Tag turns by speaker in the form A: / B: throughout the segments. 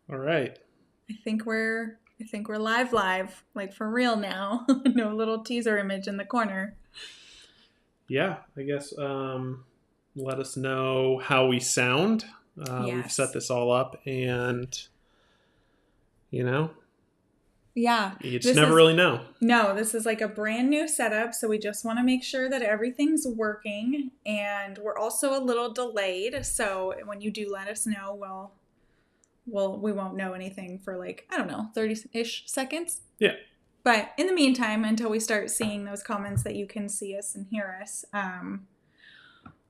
A: All right.
B: I think we're live, like for real now. No little teaser image in the corner.
A: Yeah, I guess let us know how we sound. We've set
B: Yes.
A: this all up, and you know,
B: Yeah.
A: you just
B: This
A: never
B: is
A: really know.
B: no, this is like a brand new setup, so we just want to make sure that everything's working and we're also a little delayed, so when you do let us know, we won't know anything for like, I don't know, 30-ish seconds.
A: Yeah.
B: But in the meantime, until we start seeing those comments that you can see us and hear us,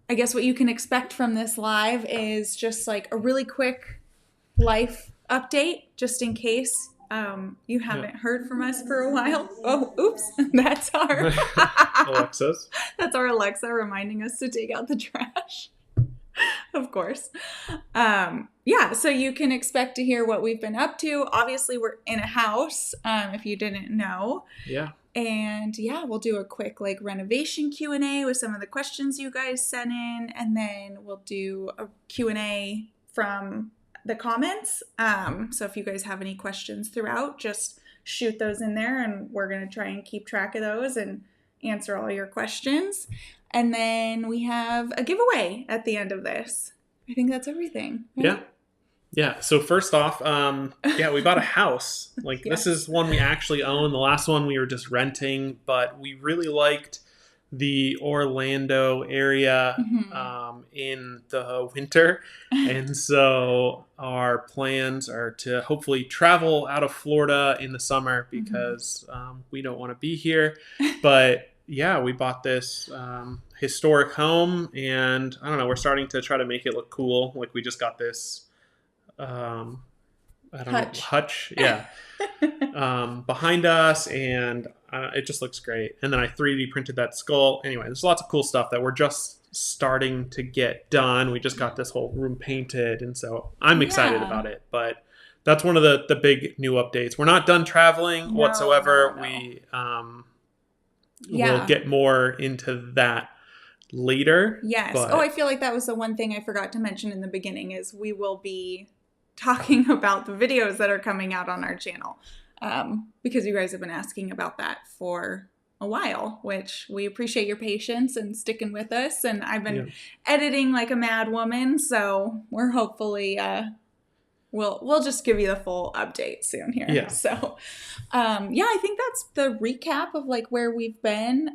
B: I guess what you can expect from this live is just like a really quick life update, just in case you
A: Yeah.
B: haven't heard from us for a while. Oh, oops, that's our
A: Alexis.
B: that's our Alexa reminding us to take out the trash. Of course. Yeah, so you can expect to hear what we've been up to. Obviously, we're in a house, if you didn't know.
A: Yeah.
B: And yeah, we'll do a quick like renovation Q&A with some of the questions you guys sent in, and then we'll do a Q&A from the comments. So if you guys have any questions throughout, just shoot those in there and we're going to try and keep track of those and answer all your questions. And then we have a giveaway at the end of this. I think that's everything. Right?
A: Yeah. Yeah. So first off, yeah, we bought a house. Like this
B: Yes.
A: is one we actually own. The last one we were just renting, but we really liked the Orlando area in the winter. And so our plans are to hopefully travel out of Florida in the summer because we don't want to be here. But yeah, we bought this historic home, and I don't know, we're starting to try to make it look cool. Like we just got this I don't know, hutch, yeah, behind us, and it just looks great. And then I 3D printed that skull. Anyway, there's lots of cool stuff that we're just starting to get done. We just got this whole room painted, and so I'm excited about it. But that's one of the big new updates. We're not done traveling whatsoever.
B: No.
A: We will get more into that later.
B: Yes.
A: But
B: I feel like that was the one thing I forgot to mention in the beginning is we will be talking about the videos that are coming out on our channel, because you guys have been asking about that for a while, which we appreciate your patience and sticking with us. And I've been editing like a mad woman, so we're hopefully we'll just give you the full update soon here.
A: Yeah.
B: So I think that's the recap of like where we've been.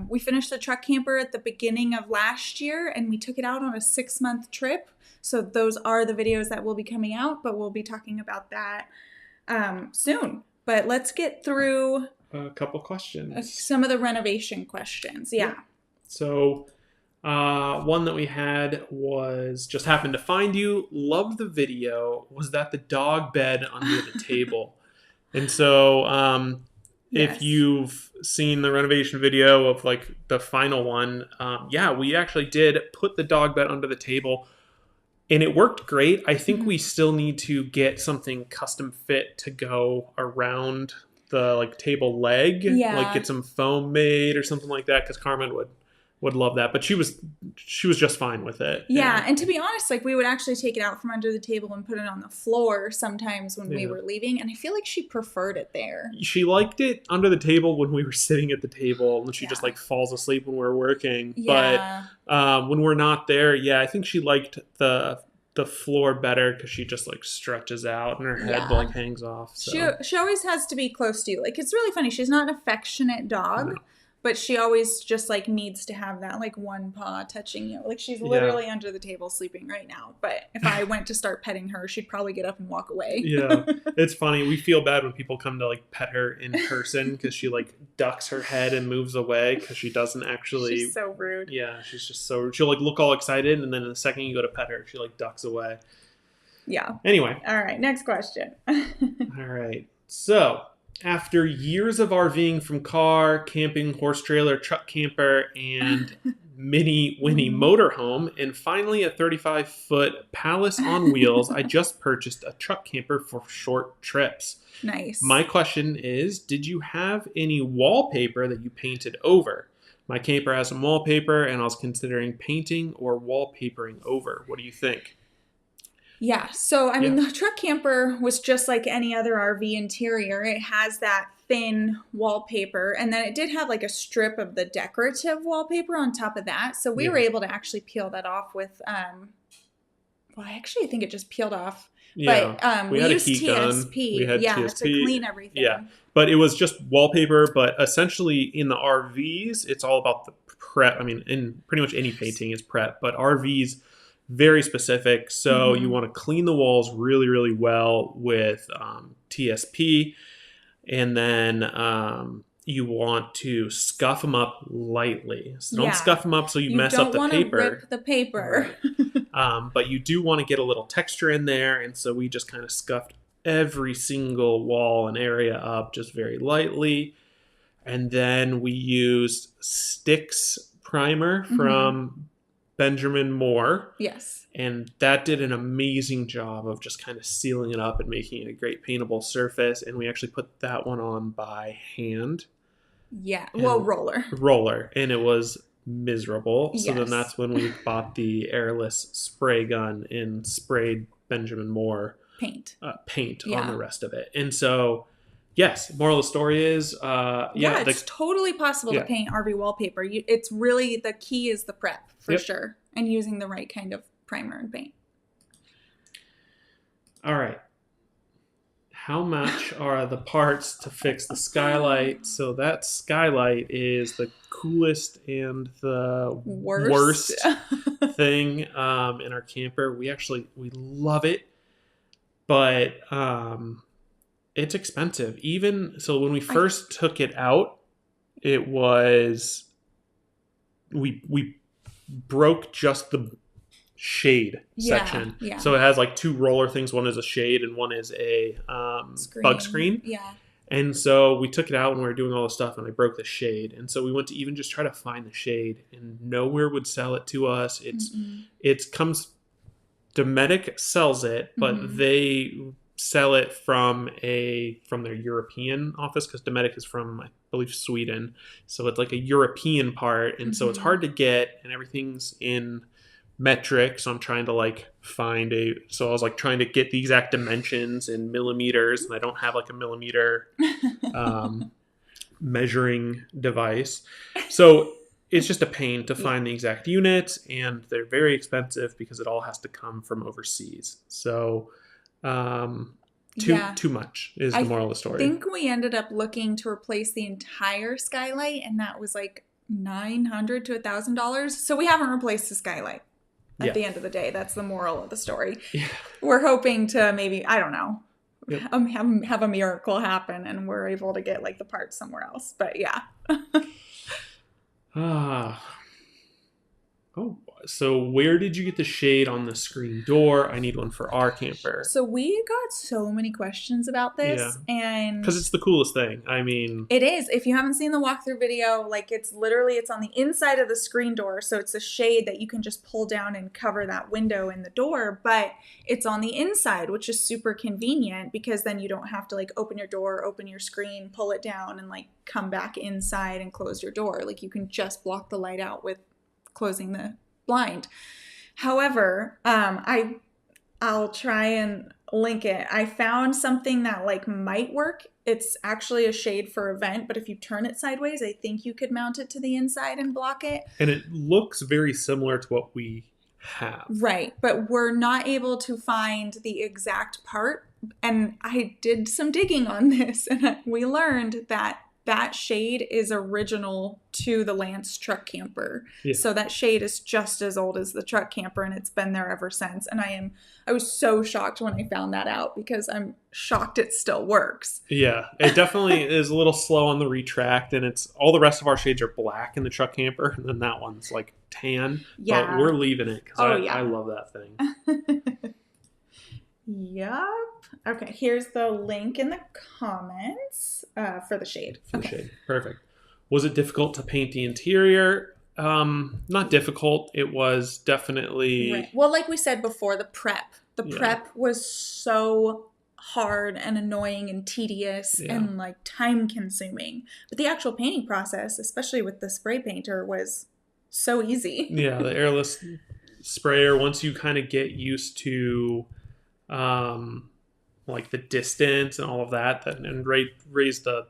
B: We finished the truck camper at the beginning of last year, and we took it out on a 6-month trip. So those are the videos that will be coming out, but we'll be talking about that soon. But let's get through
A: a couple questions.
B: Some of the renovation questions. Yeah.
A: So one that we had was, just happened to find you. Love the video. Was that the dog bed under the table? And so if you've seen the renovation video of like the final one, we actually did put the dog bed under the table. And it worked great. I think we still need to get something custom fit to go around the like table leg.
B: Yeah.
A: Like get some foam made or something like that, because Carmen would love that. But she was just fine with it.
B: Yeah, and to be honest, like we would actually take it out from under the table and put it on the floor sometimes when we were leaving, and I feel like she preferred it there.
A: She liked it under the table when we were sitting at the table, and she just like falls asleep when we're working.
B: Yeah.
A: But when we're not there, I think she liked the floor better because she just like stretches out and her head like hangs off. So.
B: She always has to be close to you. Like it's really funny. She's not an affectionate dog. No. But she always just like needs to have that like one paw touching you. Like she's literally under the table sleeping right now. But if I went to start petting her, she'd probably get up and walk away.
A: Yeah. It's funny. We feel bad when people come to like pet her in person because she like ducks her head and moves away because she doesn't actually.
B: She's so rude.
A: Yeah. She's just so rude. She'll like look all excited, and then in the second you go to pet her, she like ducks away.
B: Yeah.
A: Anyway.
B: All right. Next question.
A: All right. So. After years of RVing from car, camping, horse trailer, truck camper, and mini Winnie motorhome, and finally a 35-foot palace on wheels, I just purchased a truck camper for short trips.
B: Nice.
A: My question is, did you have any wallpaper that you painted over? My camper has some wallpaper, and I was considering painting or wallpapering over. What do you think?
B: Yeah. So, I mean,
A: Yeah.
B: the truck camper was just like any other RV interior. It has that thin wallpaper, and then it did have like a strip of the decorative wallpaper on top of that. So we were
A: Yeah.
B: able to actually peel that off with, well, I think it just peeled off.
A: Yeah.
B: But
A: We
B: we
A: had a
B: used
A: heat gun. We
B: TSP,
A: had
B: yeah, to
A: TSP.
B: clean everything.
A: Yeah. But it was just wallpaper. But essentially, in the RVs, it's all about the prep. I mean, in pretty much any painting is prep, but RVs, very specific. So you want to clean the walls really, really well with TSP. And then you want to scuff them up lightly. So don't
B: Yeah.
A: scuff them up so you mess
B: don't
A: up the
B: want
A: paper.
B: to rip the paper.
A: Right. But you do want to get a little texture in there. And so we just kind of scuffed every single wall and area up just very lightly. And then we used Sticks primer from Benjamin Moore.
B: Yes.
A: And that did an amazing job of just kind of sealing it up and making it a great paintable surface. And we actually put that one on by hand.
B: Yeah. Well,
A: Roller. And it was miserable.
B: Yes.
A: So then that's when we bought the airless spray gun and sprayed Benjamin Moore
B: paint
A: on the rest of it. And so, yes, moral of the story is,
B: it's totally possible to paint RV wallpaper. It's really, the key is the prep for sure, and using the right kind of primer and paint.
A: All right. How much are the parts to fix the Skylight? So that Skylight is the coolest and the worst thing in our camper. We love it, but it's expensive. Even so, when we first took it out, it was we broke just the shade section.
B: Yeah.
A: So it has like two roller things. One is a shade and one is a bug screen.
B: Yeah.
A: And so we took it out and we were doing all this stuff and I broke the shade. And so we went to even just try to find the shade and nowhere would sell it to us. It comes, Dometic sells it, but they sell it from their European office because Dometic is from, I believe, Sweden. So it's like a European part. And so it's hard to get and everything's in metric. So I'm trying to so I was like trying to get the exact dimensions in millimeters and I don't have like a millimeter measuring device. So it's just a pain to find the exact units and they're very expensive because it all has to come from overseas. So too much is the moral of the story.
B: I think we ended up looking to replace the entire Skylight and that was like $900 to $1,000. So we haven't replaced the Skylight. At the end of the day, that's the moral of the story. Yeah. We're hoping to maybe, I don't know, have a miracle happen and we're able to get like the parts somewhere else. But yeah.
A: So where did you get the shade on the screen door? I need one for our camper.
B: So we got so many questions about this and
A: because it's the coolest thing. I mean,
B: it is. If you haven't seen the walkthrough video, like it's on the inside of the screen door. So it's a shade that you can just pull down and cover that window in the door, but it's on the inside, which is super convenient because then you don't have to like open your door, open your screen, pull it down and like come back inside and close your door. Like you can just block the light out with closing the blind. However, I'll try and link it. I found something that like might work. It's actually a shade for a vent, but if you turn it sideways, I think you could mount it to the inside and block it.
A: And it looks very similar to what we have.
B: Right, but we're not able to find the exact part. And I did some digging on this and we learned that shade is original to the Lance truck camper. Yeah. So that shade is just as old as the truck camper and it's been there ever since. And I was so shocked when I found that out because I'm shocked it still works.
A: Yeah, it definitely is a little slow on the retract and it's all the rest of our shades are black in the truck camper and then that one's like tan. Yeah. But we're leaving it because I love that thing.
B: Yep. Okay, here's the link in the comments for the shade.
A: For the shade. Perfect. Was it difficult to paint the interior? Not difficult. It was definitely...
B: Right. Well, like we said before, the prep. The prep was so hard and annoying and tedious and like time consuming. But the actual painting process, especially with the spray painter, was so easy.
A: Yeah, the airless sprayer, once you kind of get used to like the distance and all of that, and raised the,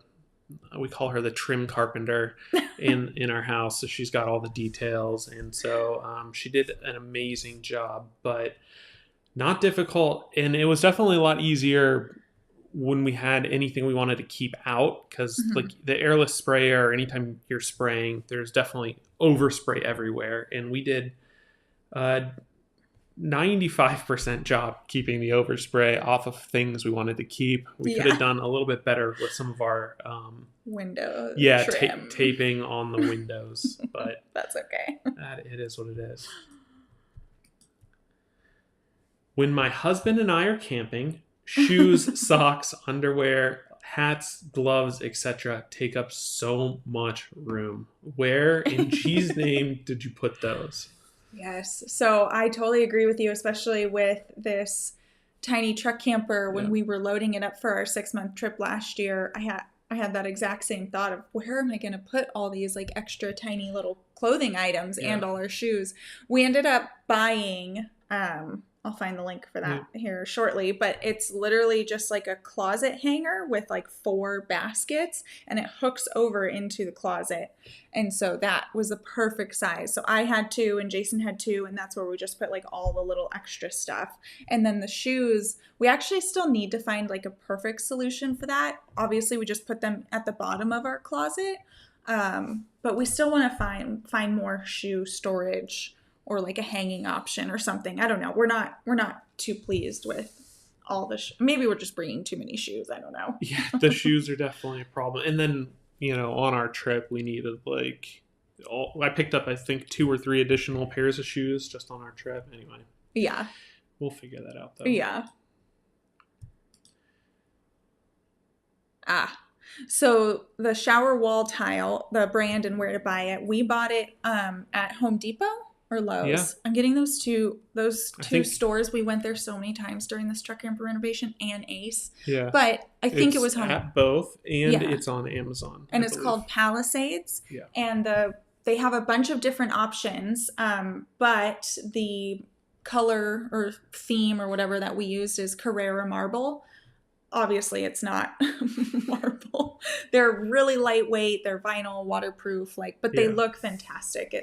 A: we call her the trim carpenter in our house. So she's got all the details. And so she did an amazing job, but not difficult. And it was definitely a lot easier when we had anything we wanted to keep out, because like the airless sprayer, anytime you're spraying, there's definitely overspray everywhere. And we did 95% job keeping the overspray off of things we wanted to keep. We could have done a little bit better with some of our
B: window
A: taping on the windows, but
B: that's okay.
A: It is what it is. When my husband and I are camping, shoes, socks, underwear, hats, gloves, etc. take up so much room. Where in G's name did you put those?
B: Yes. So I totally agree with you, especially with this tiny truck camper. When we were loading it up for our 6-month trip last year, I had that exact same thought of, where am I going to put all these like extra tiny little clothing items and all our shoes? We ended up buying, I'll find the link for that here shortly, but it's literally just like a closet hanger with like 4 baskets, and it hooks over into the closet. And so that was the perfect size. So I had 2 and Jason had 2, and that's where we just put like all the little extra stuff. And then the shoes, we actually still need to find like a perfect solution for that. Obviously we just put them at the bottom of our closet. But we still want to find more shoe storage, or like a hanging option or something. I don't know. We're not too pleased with all the maybe we're just bringing too many shoes. I don't know.
A: Yeah, the shoes are definitely a problem. And then, on our trip, we needed I picked up, I think, 2 or 3 additional pairs of shoes just on our trip. Anyway.
B: Yeah.
A: We'll figure that out, though.
B: Yeah. So the shower wall tile, the brand and where to buy it, we bought it at Home Depot or Lowe's. Yeah. I'm getting those two stores. We went there so many times during this truck camper renovation, and Ace.
A: Yeah.
B: But I think it was Home
A: at both, and it's on Amazon.
B: And it's called Palisades.
A: Yeah.
B: And they have a bunch of different options, but the color or theme or whatever that we used is Carrara marble. Obviously, it's not marble. They're really lightweight. They're vinyl, waterproof, but they look fantastic.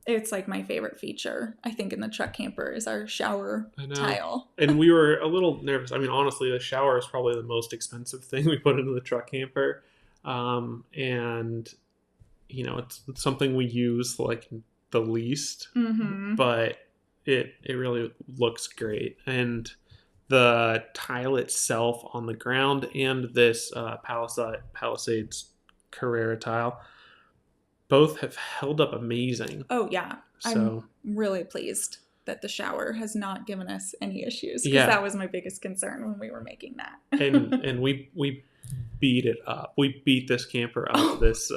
B: It's like my favorite feature, I think, in the truck camper is our shower tile.
A: And we were a little nervous. I mean, honestly, the shower is probably the most expensive thing we put into the truck camper. And, it's something we use the least, but it really looks great. And the tile itself on the ground and this Palisades Carrara tile both have held up amazing.
B: Oh, yeah. So, I'm really pleased that the shower has not given us any issues, because that was my biggest concern when we were making that.
A: and we beat it up. We beat this camper up this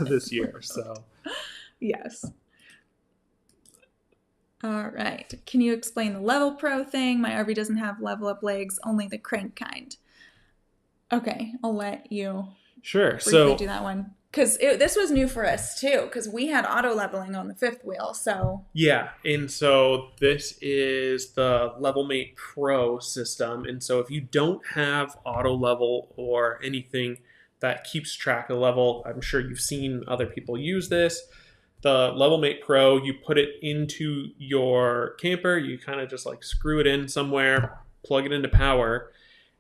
A: this year. So
B: yes. All right. Can you explain the Level Pro thing? My RV doesn't have level up legs, only the crank kind. Okay, I'll let you briefly do that one. Because this was new for us, too, because we had auto leveling on the 5th wheel, so...
A: Yeah, and so this is the LevelMate Pro system, and so if you don't have auto level or anything that keeps track of level, I'm sure you've seen other people use this. The LevelMate Pro, you put it into your camper, you kind of just screw it in somewhere, plug it into power,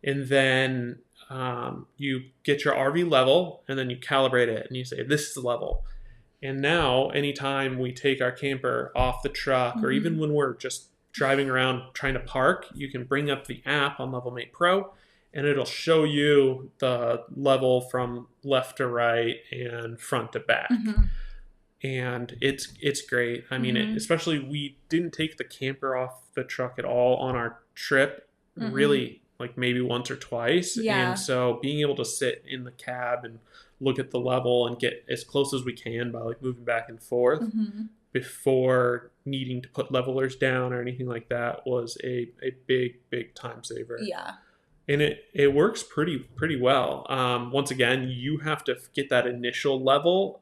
A: and then... you get your RV level, and then you calibrate it, and you say, this is the level. And now, anytime we take our camper off the truck, or even when we're just driving around trying to park, you can bring up the app on LevelMate Pro, and it'll show you the level from left to right and front to back. And it's great. I mean, especially we didn't take the camper off the truck at all on our trip, really. Maybe once or twice.
B: Yeah.
A: And so being able to sit in the cab and look at the level and get as close as we can by moving back and forth before needing to put levelers down or anything like that was a big time saver.
B: Yeah.
A: And it works pretty well. Once again, you have to get that initial level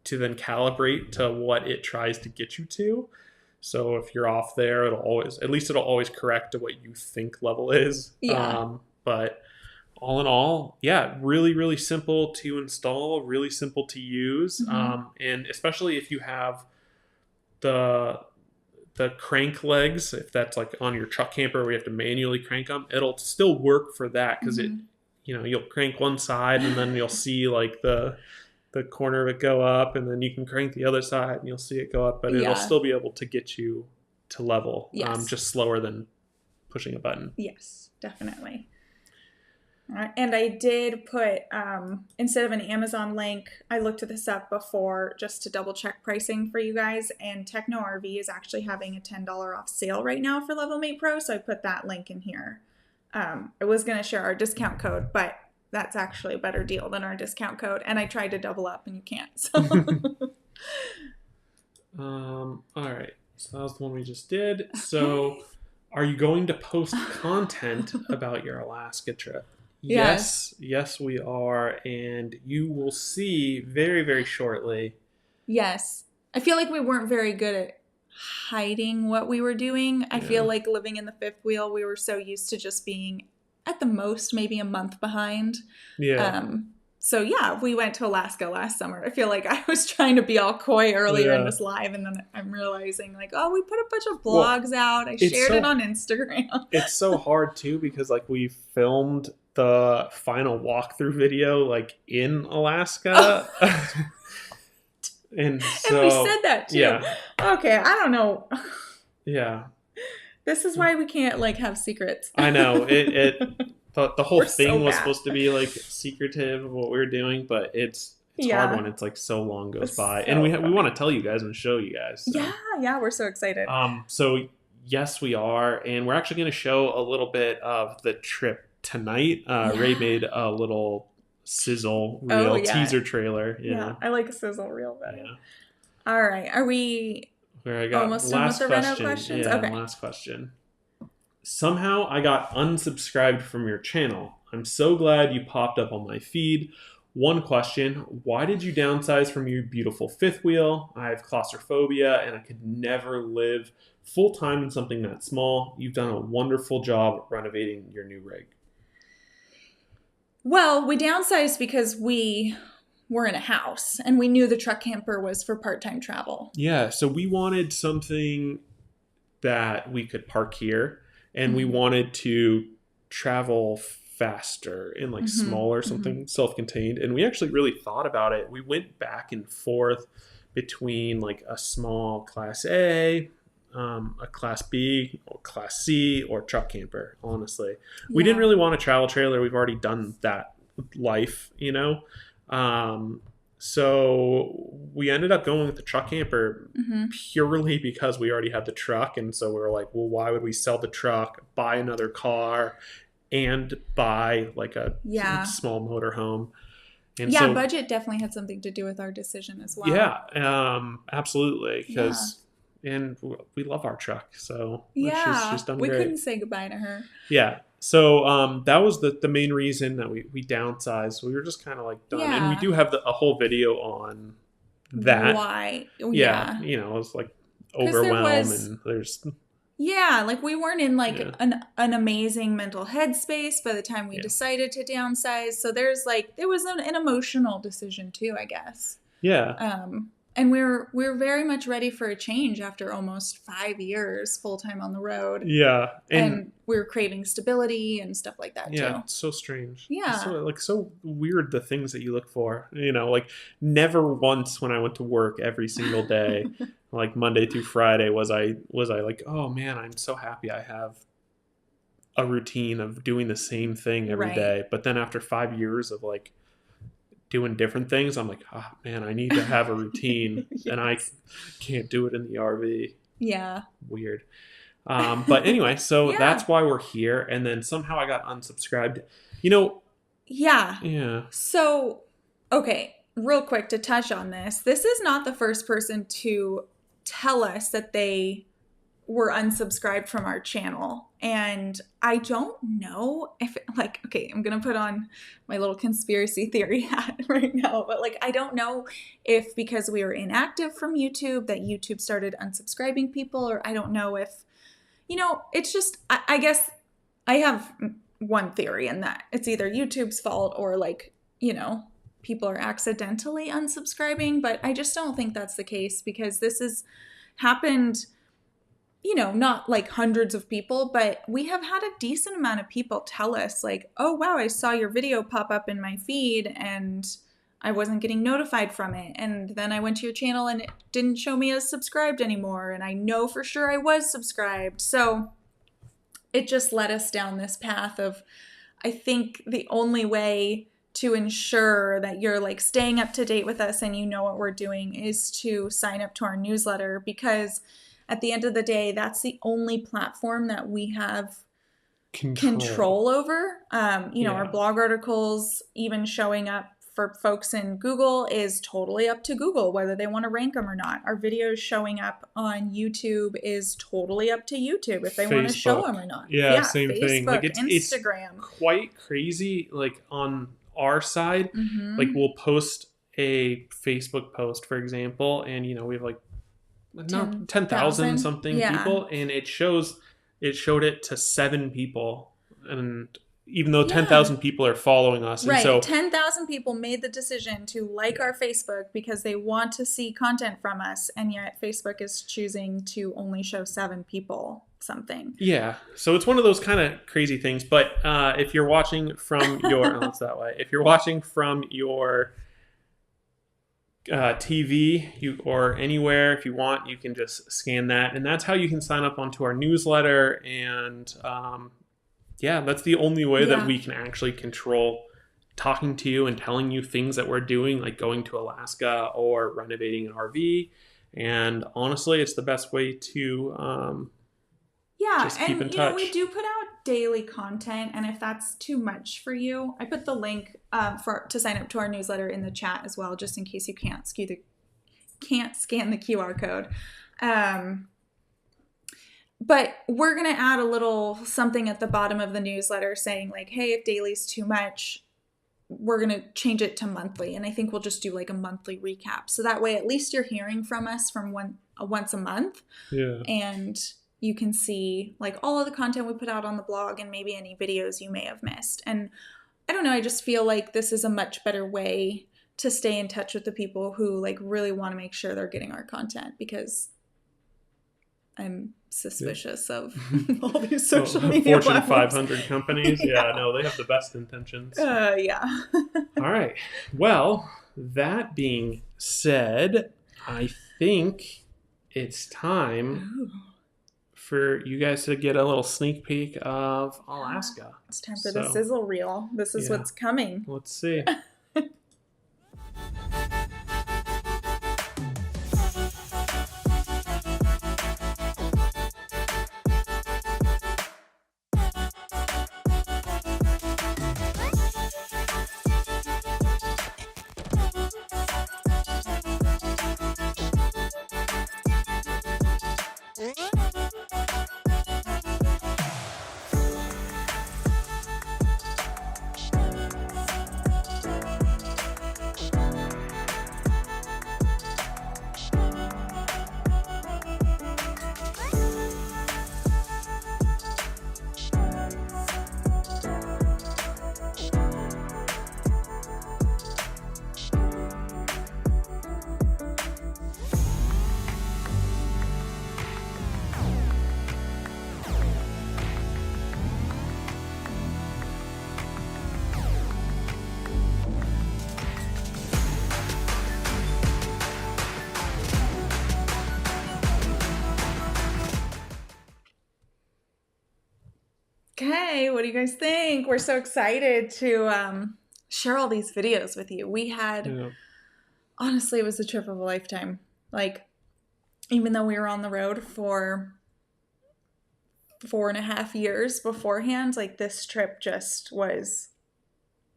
A: to then calibrate to what it tries to get you to. So if you're off there, it'll always correct to what you think level is.
B: Yeah.
A: But all in all, yeah, really, really simple to install, really simple to use.
B: Mm-hmm.
A: And especially if you have the crank legs, if that's like on your truck camper where you have to manually crank them, it'll still work for that because
B: Mm-hmm.
A: you'll crank one side and then you'll see like the corner of it go up, and then you can crank the other side and you'll see it go up, but it'll
B: Yeah.
A: still be able to get you to level,
B: Yes.
A: just slower than pushing a button.
B: Yes, definitely. And I did put, instead of an Amazon link, I looked this up before just to double check pricing for you guys. And Techno RV is actually having a $10 off sale right now for LevelMate Pro. So I put that link in here. I was going to share our discount code, but that's actually a better deal than our discount code. And I tried to double up and you can't. So.
A: All right. So that was the one we just did. Okay. So are you going to post content about your Alaska trip? Yes, we are, and you will see very, very shortly.
B: Yes. I feel like we weren't very good at hiding what we were doing. I feel like living in the fifth wheel, we were so used to just being at the most maybe a month behind.
A: Yeah.
B: So yeah, we went to Alaska last summer. I feel like I was trying to be all coy earlier in this live, and then I'm realizing like, oh, we put a bunch of blogs out. I shared it on Instagram.
A: It's so hard too because like we filmed the final walkthrough video like in Alaska. Oh. And
B: we said that too.
A: Yeah.
B: Okay, I don't know.
A: Yeah.
B: This is why we can't like have secrets.
A: I know. The whole thing was supposed to be like secretive of what we were doing, but it's hard when it's like so long goes by. And we want to tell you guys and show you guys. So.
B: Yeah, we're so excited.
A: So yes, we are, and we're actually going to show a little bit of the trip tonight. Ray made a little sizzle reel teaser trailer.
B: Yeah, I like a sizzle reel better. Yeah. All right, are we almost done with the reno questions?
A: Yeah, okay. Last question. Somehow I got unsubscribed from your channel. I'm so glad you popped up on my feed. One question, why did you downsize from your beautiful fifth wheel? I have claustrophobia and I could never live full-time in something that small. You've done a wonderful job renovating your new rig.
B: Well, we downsized because we were in a house and we knew the truck camper was for part-time travel.
A: Yeah, so we wanted something that we could park here. And we wanted to travel faster in like smaller, something self-contained. And we actually really thought about it. We went back and forth between like a small Class A, a Class B, or Class C, or truck camper, honestly. We didn't really want a travel trailer. We've already done that life, So we ended up going with the truck camper purely because we already had the truck. And so we were like, well, why would we sell the truck, buy another car, and buy like a small motorhome? And so,
B: budget definitely had something to do with our decision as well.
A: Yeah, absolutely. And we love our truck. So she's done great.
B: We couldn't say goodbye to her.
A: Yeah. So that was the main reason that we downsized. We were just kind of like done. Yeah. And we do have a whole video on that.
B: Why?
A: Yeah. It was like overwhelm and there's...
B: Yeah, like we weren't in like an amazing mental headspace by the time we decided to downsize. So there was an emotional decision too, I guess.
A: Yeah.
B: And we're very much ready for a change after almost 5 years full-time on the road.
A: Yeah.
B: And we're craving stability and stuff like that, too.
A: Yeah, it's so strange.
B: Yeah.
A: It's so weird, the things that you look for. Like never once when I went to work every single day, like Monday through Friday, was I like, oh man, I'm so happy I have a routine of doing the same thing every day. But then after 5 years of like doing different things, I'm like, oh man, I need to have a routine. And I can't do it in the RV.
B: Yeah.
A: Weird. But anyway, so that's why we're here. And then somehow I got unsubscribed.
B: Yeah.
A: Yeah.
B: So, okay, real quick to touch on this. This is not the first person to tell us that they were unsubscribed from our channel. And I don't know if, like, okay, I'm going to put on my little conspiracy theory hat right now, but like, I don't know if because we were inactive from YouTube that YouTube started unsubscribing people, or I don't know if, you know, it's just, I guess I have one theory in that it's either YouTube's fault or like, you know, people are accidentally unsubscribing, but I just don't think that's the case because this has happened, you know, not like hundreds of people, but we have had a decent amount of people tell us like, oh, wow, I saw your video pop up in my feed and I wasn't getting notified from it. And then I went to your channel and it didn't show me as subscribed anymore. And I know for sure I was subscribed. So it just led us down this path of, I think the only way to ensure that you're like staying up to date with us and you know what we're doing is to sign up to our newsletter, because at the end of the day, that's the only platform that we have control over. You know, our blog articles, even showing up for folks in Google, is totally up to Google, whether they want to rank them or not. Our videos showing up on YouTube is totally up to YouTube if they want to show them or not.
A: Yeah, same
B: Facebook,
A: thing. Like
B: Instagram.
A: It's quite crazy. Like on our side, like we'll post a Facebook post, for example, and you know, we have like 10,000 something people, and it showed it to 7 people, and even though 10,000 people are following us,
B: right?
A: And so
B: 10,000 people made the decision to like our Facebook because they want to see content from us, and yet Facebook is choosing to only show 7 people something.
A: Yeah, so it's one of those kind of crazy things. But if you're watching from your it's that way. If you're watching from your TV or anywhere, if you want, you can just scan that, and that's how you can sign up onto our newsletter. And that's the only way that we can actually control talking to you and telling you things that we're doing, like going to Alaska or renovating an RV. And honestly, it's the best way to just keep in touch.
B: Know, we do put out daily content, and if that's too much for you, I put the link to sign up to our newsletter in the chat as well, just in case you can't scan the QR code. But we're gonna add a little something at the bottom of the newsletter saying like, hey, if daily's too much, we're gonna change it to monthly, and I think we'll just do like a monthly recap, so that way at least you're hearing from us from once a month. And you can see like all of the content we put out on the blog and maybe any videos you may have missed. And I don't know, I just feel like this is a much better way to stay in touch with the people who like really want to make sure they're getting our content, because I'm suspicious of all these social media
A: Fortune
B: platforms.
A: 500 companies. No, they have the best intentions.
B: All
A: right. Well, that being said, I think it's time for you guys to get a little sneak peek of Alaska.
B: It's time for the sizzle reel. This is what's coming.
A: Let's see.
B: Okay, what do you guys think? We're so excited to share all these videos with you. We had, honestly, it was the trip of a lifetime. Like, even though we were on the road for 4.5 years beforehand, like this trip just was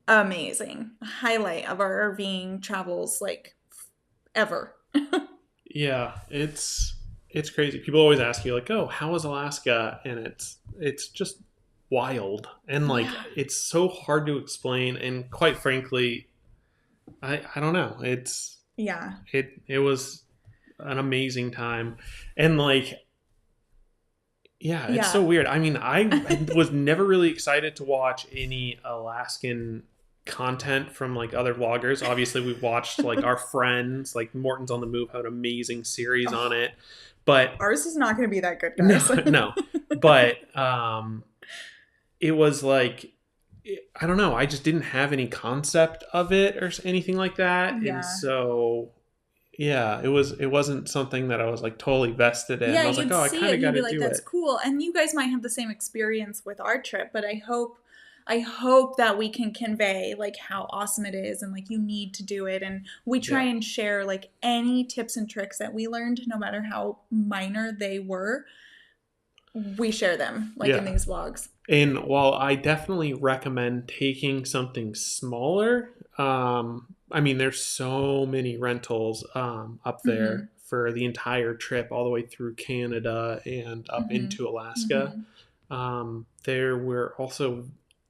B: amazing. A highlight of our RVing travels, like, ever.
A: Yeah, it's it's crazy. People always ask you like, "Oh, how was Alaska?" And it's just wild, and like
B: Yeah.
A: it's so hard to explain. And quite frankly, I don't know.
B: Yeah.
A: It was an amazing time, and like yeah, it's so
B: Yeah.
A: weird. I mean, I was never really excited to watch any Alaskan content from like other vloggers. Obviously, we watched like our friends, like Morton's on the Move, had an amazing series on
B: Oh,
A: it. But
B: ours is not going to be that good,
A: no,
B: guys.
A: no. But it was like I don't know. I just didn't have any concept of it or anything like that, and
B: Yeah.
A: so yeah, it wasn't something that I was like totally vested in.
B: Yeah,
A: I was like,
B: you'd
A: oh, I
B: see
A: kind
B: it
A: of
B: and
A: got
B: you'd be
A: to
B: like,
A: do
B: that's
A: it.
B: cool. And you guys might have the same experience with our trip, but I hope that we can convey like how awesome it is and like you need to do it. And we try
A: Yeah.
B: and share like any tips and tricks that we learned, no matter how minor they were. We share them like in
A: Yeah.
B: these vlogs.
A: And while I definitely recommend taking something smaller, I mean, there's so many rentals up
B: Mm-hmm.
A: there for the entire trip, all the way through Canada and up
B: Mm-hmm.
A: into Alaska.
B: Mm-hmm.
A: There were also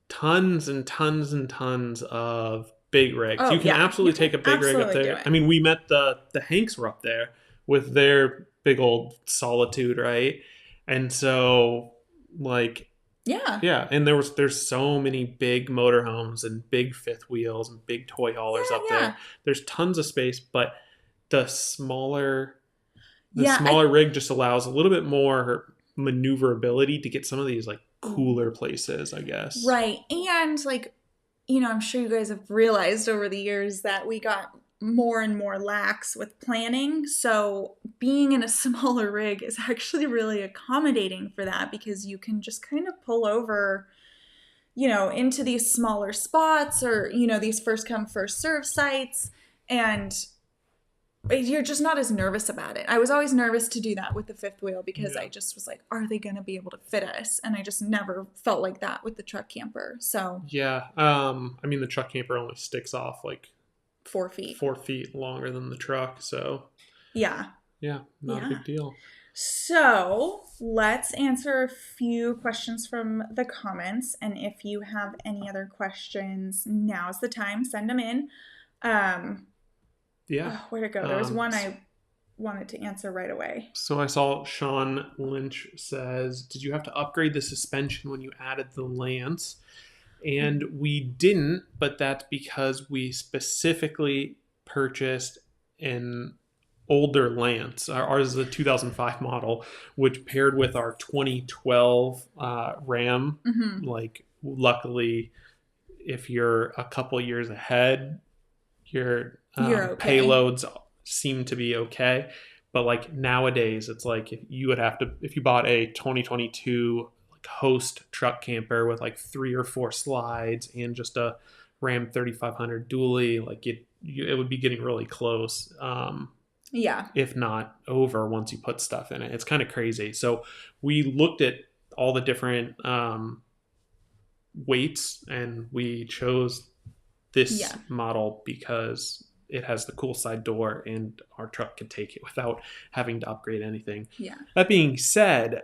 A: tons and tons and tons of big rigs.
B: Oh
A: You can
B: yeah, you
A: absolutely
B: can
A: take a big rig up
B: absolutely do
A: there.
B: it.
A: I mean, we met the Hanks were up there with their big old Solitude, right? And so like
B: Yeah.
A: yeah, and there's so many big motorhomes and big fifth wheels and big toy haulers
B: Yeah,
A: up
B: yeah.
A: there. There's tons of space, but the smaller the
B: Yeah, I
A: smaller rig just allows a little bit more maneuverability to get some of these like cooler places, I guess.
B: right. And like, I'm sure you guys have realized over the years that we got more and more lax with planning. So being in a smaller rig is actually really accommodating for that because you can just kind of pull over, into these smaller spots or, these first come, first serve sites. And you're just not as nervous about it. I was always nervous to do that with the fifth wheel because
A: Yeah.
B: I just was like, are they going to be able to fit us? And I just never felt like that with the truck camper. So
A: Yeah. I mean the truck camper only sticks off like
B: 4 feet.
A: 4 feet longer than the truck, so
B: Yeah.
A: yeah, not a
B: Yeah.
A: big deal.
B: So let's answer a few questions from the comments. And if you have any other questions, now's the time. Send them in.
A: Yeah.
B: Where'd it go? There was one I wanted to answer right away.
A: So I saw Sean Lynch says, did you have to upgrade the suspension when you added the Lance? And we didn't, but that's because we specifically purchased an older Lance. Ours is a 2005 model, which paired with our 2012 Ram.
B: Mm-hmm.
A: Like, luckily, if you're a couple years ahead, your
B: You're okay.
A: payloads seem to be okay. But like nowadays, it's like if you bought a 2022 like host truck camper with like 3 or 4 slides and just a Ram 3500 dually, like it would be getting really close.
B: Yeah.
A: If not over once you put stuff in it. It's kind of crazy. So we looked at all the different weights and we chose this model because it has the cool side door and our truck can take it without having to upgrade anything.
B: Yeah.
A: That being said,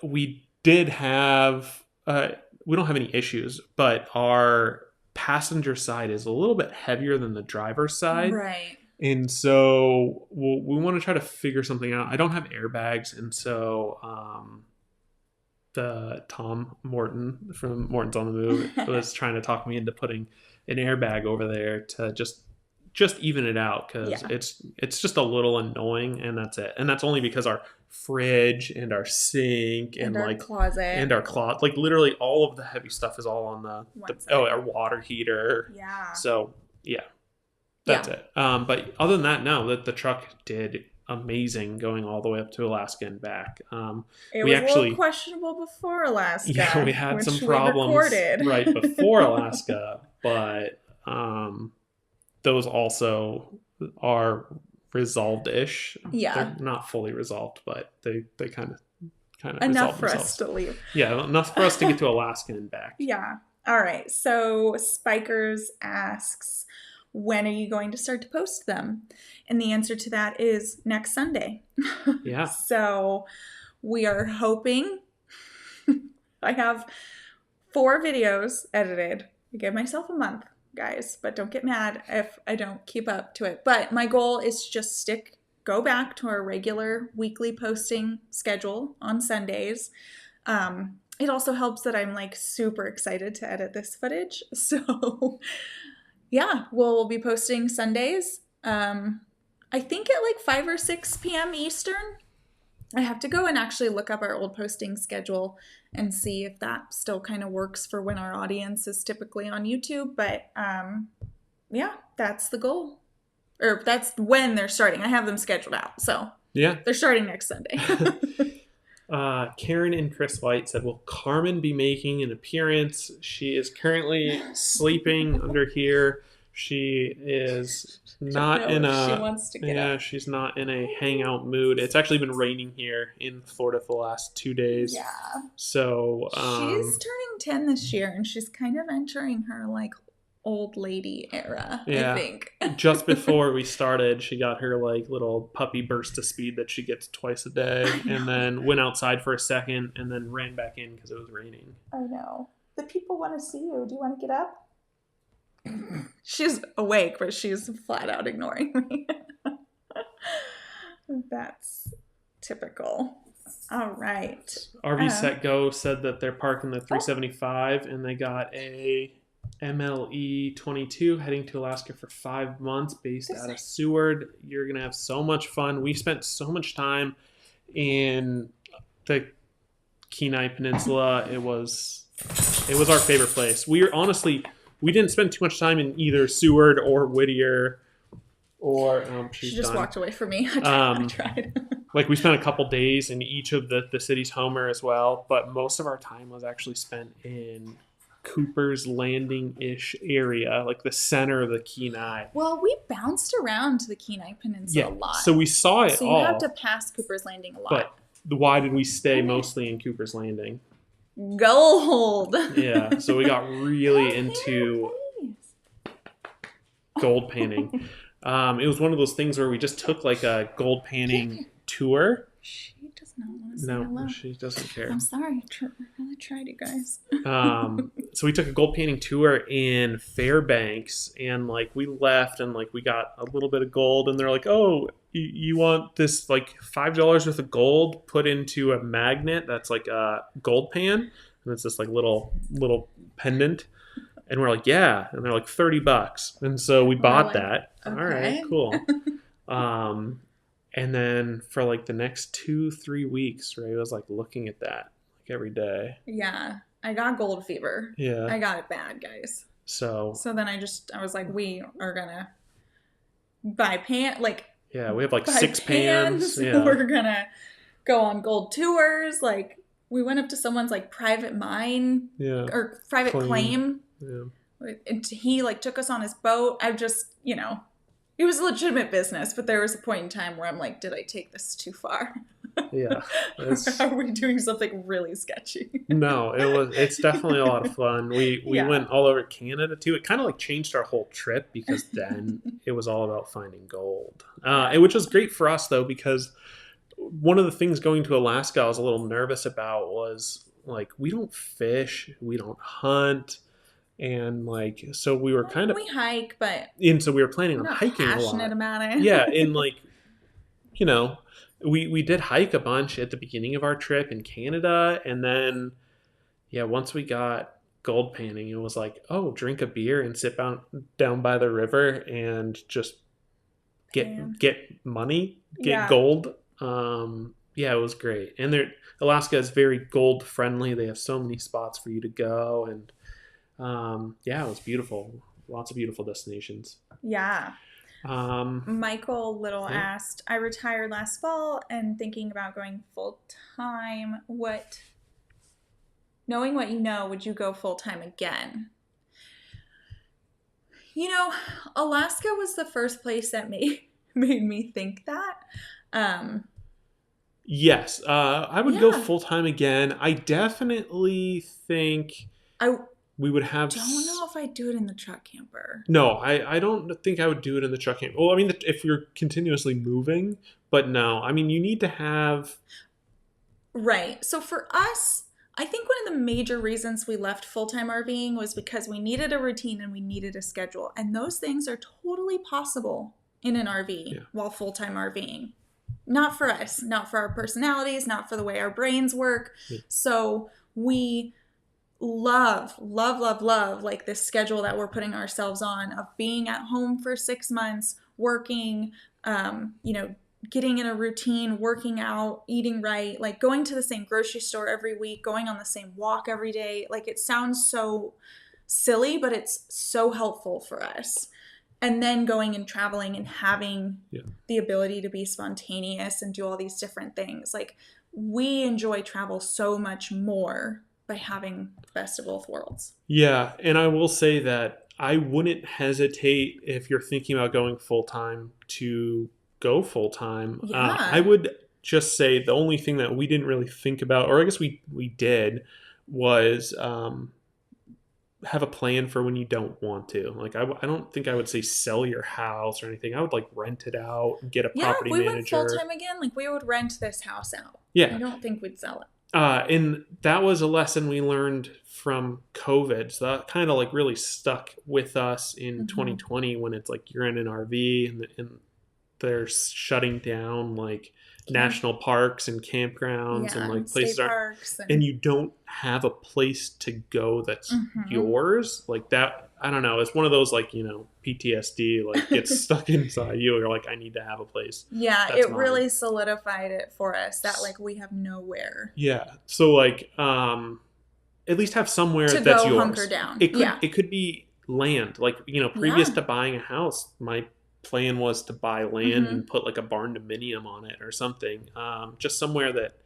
A: we did have we don't have any issues, but our passenger side is a little bit heavier than the driver's side.
B: Right.
A: And so we want to try to figure something out. I don't have airbags, and so the Tom Morton from Morton's on the Move was trying to talk me into putting an airbag over there to just even it out because it's just a little annoying, and that's it. And that's only because our fridge and our sink and
B: our
A: like
B: closet
A: and our closet, like literally all of the heavy stuff is all on our water heater.
B: Yeah.
A: So yeah. That's it. But other than that, no, that the truck did amazing going all the way up to Alaska and back.
B: It was a little questionable before Alaska.
A: Yeah, we had some problems right before Alaska, but those also are resolved-ish.
B: Yeah.
A: They're not fully resolved, but they kind of
B: enough for
A: themselves.
B: us to leave.
A: Yeah, enough for us to get to Alaska and back.
B: Yeah. All right. So Spikers asks, when are you going to start to post them? And the answer to that is next Sunday.
A: Yeah.
B: So we are hoping. I have 4 videos edited. I give myself a month, guys, but don't get mad if I don't keep up to it. But my goal is to just go back to our regular weekly posting schedule on Sundays. It also helps that I'm like super excited to edit this footage. So yeah, we'll be posting Sundays. I think at like 5 or 6 p.m. Eastern. I have to go and actually look up our old posting schedule and see if that still kind of works for when our audience is typically on YouTube. But yeah, that's the goal. Or that's when they're starting. I have them scheduled out. So
A: yeah,
B: they're starting next Sunday.
A: Karen and Chris White said, will Carmen be making an appearance? She is currently sleeping under here. She is not in a...
B: She wants to get up.
A: She's not in a hangout mood. It's actually been raining here in Florida for the last 2 days.
B: Yeah.
A: So...
B: she's turning 10 this year, and she's kind of entering her, like, old lady era,
A: yeah.
B: I think.
A: Just before we started, she got her, like, little puppy burst of speed that she gets twice a day, and then went outside for a second, and then ran back in because it was raining.
B: I know. The people want to see you. Do you want to get up? She's awake, but she's flat out ignoring me. That's typical. All right.
A: RV Set Go said that they're parking the 375 and they got a MLE 22 heading to Alaska for 5 months based out of Seward. You're going to have so much fun. We spent so much time in the Kenai Peninsula. It was our favorite place. We didn't spend too much time in either Seward or Whittier or...
B: she just walked away from me. I tried.
A: Like, we spent a couple days in each of the cities Homer as well, but most of our time was actually spent in Cooper's Landing-ish area, like the center of the Kenai.
B: Well, we bounced around to the Kenai Peninsula a lot.
A: So we saw it all.
B: So you have to pass Cooper's Landing a lot.
A: But why did we stay mostly in Cooper's Landing?
B: Gold.
A: Yeah, so we got really into gold panning. It was one of those things where we just took like a gold panning tour.
B: She does not want to say hello.
A: No, she doesn't care.
B: I'm sorry. I really tried, you guys.
A: So we took a gold painting tour in Fairbanks, and like we left, and like we got a little bit of gold, and they're like, "Oh, you want this like $5 worth of gold put into a magnet that's like a gold pan, and it's this like little pendant." And we're like, "Yeah," and they're like $30, and so we bought that.
B: Okay.
A: All right, cool. And then for like the next 2-3 weeks, Ray was like looking at that like every day.
B: Yeah, I got gold fever.
A: Yeah,
B: I got it bad, guys.
A: So
B: then I was like, we are gonna buy
A: yeah, we have like 6 pans. Yeah.
B: We're gonna go on gold tours. Like, we went up to someone's like private mine, or private claim.
A: Yeah.
B: And he like took us on his boat. I just, it was a legitimate business, but there was a point in time where I'm like, did I take this too far?
A: Yeah.
B: Are we doing something really sketchy?
A: No, it's definitely a lot of fun. We went all over Canada too. It kind of like changed our whole trip, because then it was all about finding gold. Which was great for us though, because one of the things going to Alaska I was a little nervous about was like, we don't fish, we don't hunt. And like, so we were kind of...
B: We hike, but...
A: And so we were planning on hiking a lot.
B: Passionate about it.
A: Yeah, and like, we did hike a bunch at the beginning of our trip in Canada. And then, once we got gold panning, it was like, oh, drink a beer and sit down by the river and just get money, get gold. It was great. And Alaska is very gold friendly. They have so many spots for you to go, and it was beautiful. Lots of beautiful destinations.
B: Yeah. Michael Little asked, I retired last fall and thinking about going full time. Knowing what you know, would you go full time again? Alaska was the first place that made me think that.
A: Yes, I would go full time again. I definitely think we would have.
B: Don't know if I'd do it in the truck camper.
A: No, I don't think I would do it in the truck camper. Well, I mean, if you're continuously moving, but no, I mean, you need to have.
B: Right. So for us, I think one of the major reasons we left full-time RVing was because we needed a routine and we needed a schedule. And those things are totally possible in an RV while full-time RVing. Not for us, not for our personalities, not for the way our brains work. Yeah. So we love like this schedule that we're putting ourselves on of being at home for 6 months, working, getting in a routine, working out, eating right, like going to the same grocery store every week, going on the same walk every day. Like it sounds so silly, but it's so helpful for us. And then going and traveling and having the ability to be spontaneous and do all these different things. Like we enjoy travel so much more by having the best of both worlds.
A: Yeah. And I will say that I wouldn't hesitate if you're thinking about going full-time to go full-time.
B: Yeah.
A: I would just say the only thing that we didn't really think about, or I guess we did, was have a plan for when you don't want to. Like I don't think I would say sell your house or anything. I would like rent it out, get a property manager.
B: Yeah, if we went full-time again, like we would rent this house out.
A: Yeah.
B: I don't think we'd sell it.
A: And that was a lesson we learned from COVID. So that kind of like really stuck with us in 2020 when it's like you're in an RV and they're shutting down like national parks and campgrounds and like places and you don't have a place to go that's yours. Like that, I don't know. It's one of those like, PTSD like gets stuck inside you. You're like, I need to have a place.
B: Yeah, it really solidified it for us that like we have nowhere.
A: Yeah. So like at least have somewhere
B: to
A: that's
B: go
A: yours.
B: Hunker down.
A: It could be land. Like, previous to buying a house, my plan was to buy land and put like a barn dominium on it or something. Just somewhere that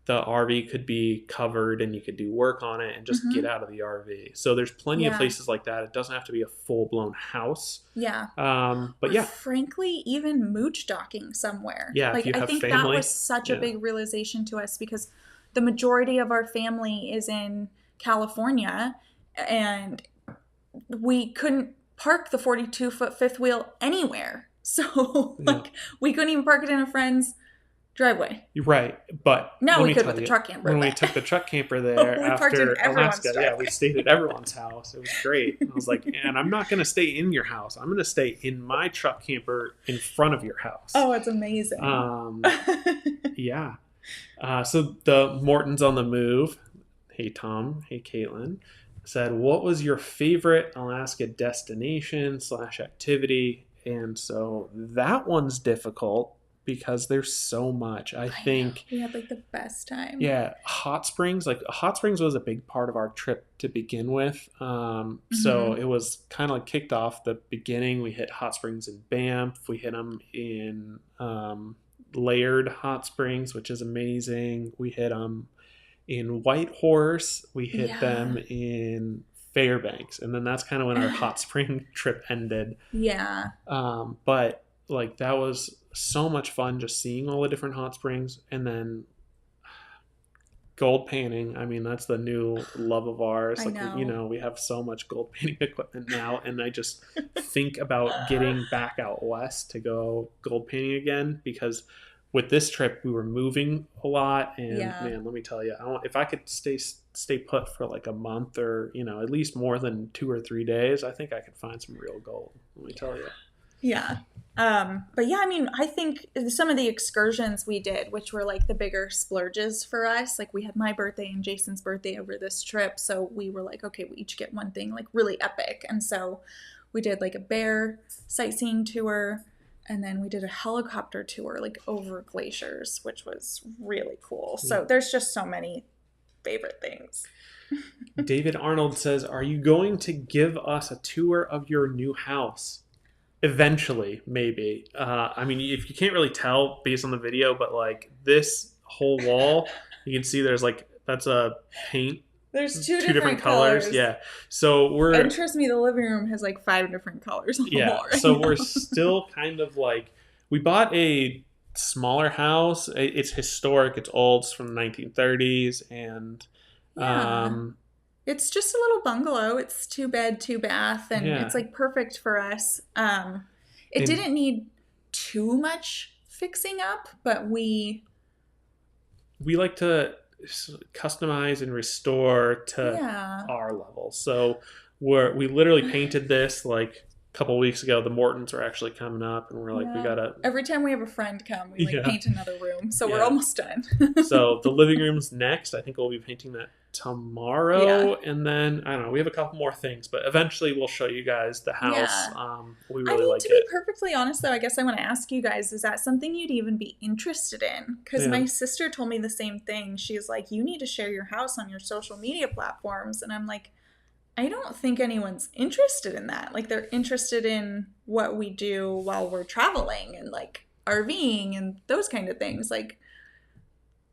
A: the RV could be covered and you could do work on it and just get out of the RV. So there's plenty of places like that. It doesn't have to be a full-blown house.
B: Yeah.
A: But
B: frankly, even mooch docking somewhere.
A: Yeah,
B: like I think that was such a big realization to us because the majority of our family is in California and we couldn't park the 42-foot fifth wheel anywhere. So we couldn't even park it in a friend's driveway.
A: You're right. But
B: now we could with the truck camper.
A: When we took the truck camper there after Alaska, we stayed at everyone's house. It was great. I was like, and I'm not going to stay in your house. I'm going to stay in my truck camper in front of your house.
B: Oh, it's amazing.
A: Yeah. So the Mortons on the move. Hey, Tom. Hey, Caitlin. Said, what was your favorite Alaska destination / activity? And so that one's difficult because there's so much. I think
B: we had like the best time.
A: Yeah, hot springs. Like hot springs was a big part of our trip to begin with. So it was kind of like kicked off the beginning. We hit hot springs in Banff. We hit them in Laird Hot Springs, which is amazing. We hit them in Whitehorse. We hit them in Fairbanks, and then that's kind of when our hot spring trip ended.
B: Yeah.
A: But like that was so much fun just seeing all the different hot springs. And then gold painting, I mean, that's the new love of ours.
B: I
A: like
B: know.
A: We have so much gold painting equipment now, and I just think about getting back out west to go gold painting again, because with this trip we were moving a lot, and man, let me tell you, if I could stay put for like a month or at least more than 2 or 3 days, I think I could find some real gold, let me tell you.
B: Yeah. But yeah, I mean, I think some of the excursions we did, which were like the bigger splurges for us, like we had my birthday and Jason's birthday over this trip, so we were like, okay, we each get one thing like really epic. And so we did like a bear sightseeing tour, and then we did a helicopter tour like over glaciers, which was really cool. So there's just so many favorite things.
A: David Arnold says, are you going to give us a tour of your new house? Eventually, maybe. I mean, if you can't really tell based on the video, but like this whole wall, you can see there's like, that's a paint.
B: There's two different colors.
A: Yeah. So
B: and trust me, the living room has like 5 different colors on the wall right
A: so
B: now.
A: We're still kind of like, we bought a smaller house. It's historic. It's old. It's from the 1930s. And
B: It's just a little bungalow. It's 2 bed, 2 bath, and
A: Yeah.
B: it's like perfect for us. It
A: And
B: didn't need too much fixing up, but we
A: we like to customize and restore to
B: yeah.
A: our level. So we literally painted this like a couple weeks ago. The Mortons are actually coming up, and we're like, we
B: Yeah.
A: gotta.
B: Every time we have a friend come, we like
A: Yeah.
B: paint another room. So we're
A: Yeah.
B: almost done.
A: So the living room's next. I think we'll be painting that tomorrow, and then I don't know. We have a couple more things, but eventually we'll show you guys the house.
B: Yeah.
A: We
B: I
A: really
B: mean,
A: like
B: to be
A: it.
B: perfectly honest, though, I guess I want to ask you guys, is that something you'd even be interested in? Because
A: Yeah.
B: my sister told me the same thing. She's like, you need to share your house on your social media platforms. And I'm like, I don't think anyone's interested in that. Like, they're interested in what we do while we're traveling and like RVing and those kind of things. Like,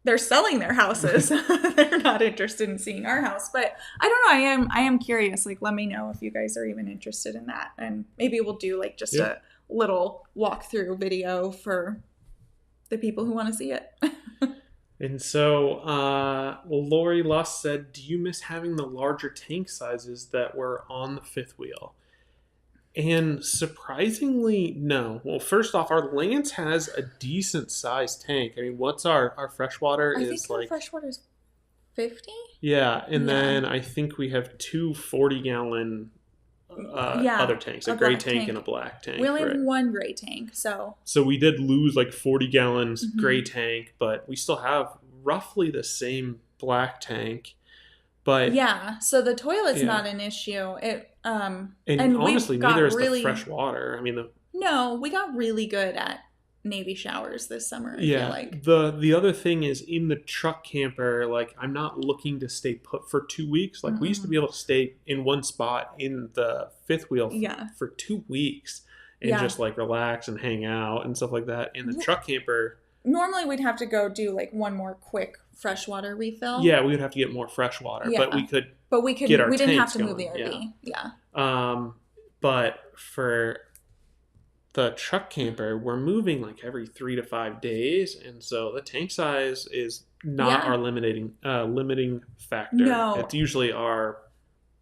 B: they're selling their houses. They're not interested in seeing our house. But I don't know. I am curious. Like, let me know if you guys are even interested in that. And maybe we'll do like just a little walkthrough video for the people who want to see it.
A: And so Lori Luss said, do you miss having the larger tank sizes that were on the fifth wheel? And surprisingly, no. Well, first off, our Lance has a decent sized tank. I mean, what's our freshwater
B: I
A: is
B: think
A: like...
B: our freshwater is 50?
A: Yeah, and
B: Yeah.
A: then I think we have two 40-gallon other tanks, a gray tank and a black tank.
B: We only
A: right?
B: have one gray tank, so
A: we did lose like 40 gallons
B: Mhm.
A: gray tank, but we still have roughly the same black tank. But
B: yeah, so the toilet's
A: Yeah.
B: not an issue.
A: and
B: we
A: honestly,
B: got
A: neither is
B: really-
A: the fresh water. I mean,
B: No, we got really good at Navy showers this summer, I feel like.
A: the other thing is in the truck camper, like I'm not looking to stay put for 2 weeks. Like we used to be able to stay in one spot in the fifth wheel for 2 weeks and just like relax and hang out and stuff like that. In the truck camper,
B: normally we'd have to go do like one more quick freshwater refill.
A: yeah, we would have to get more fresh water, but we could get our
B: we didn't have
A: tanks
B: to move the
A: going,
B: RV.
A: But for the truck camper, we're moving like every 3 to 5 days, and so the tank size is not our limiting factor.
B: No.
A: It's usually our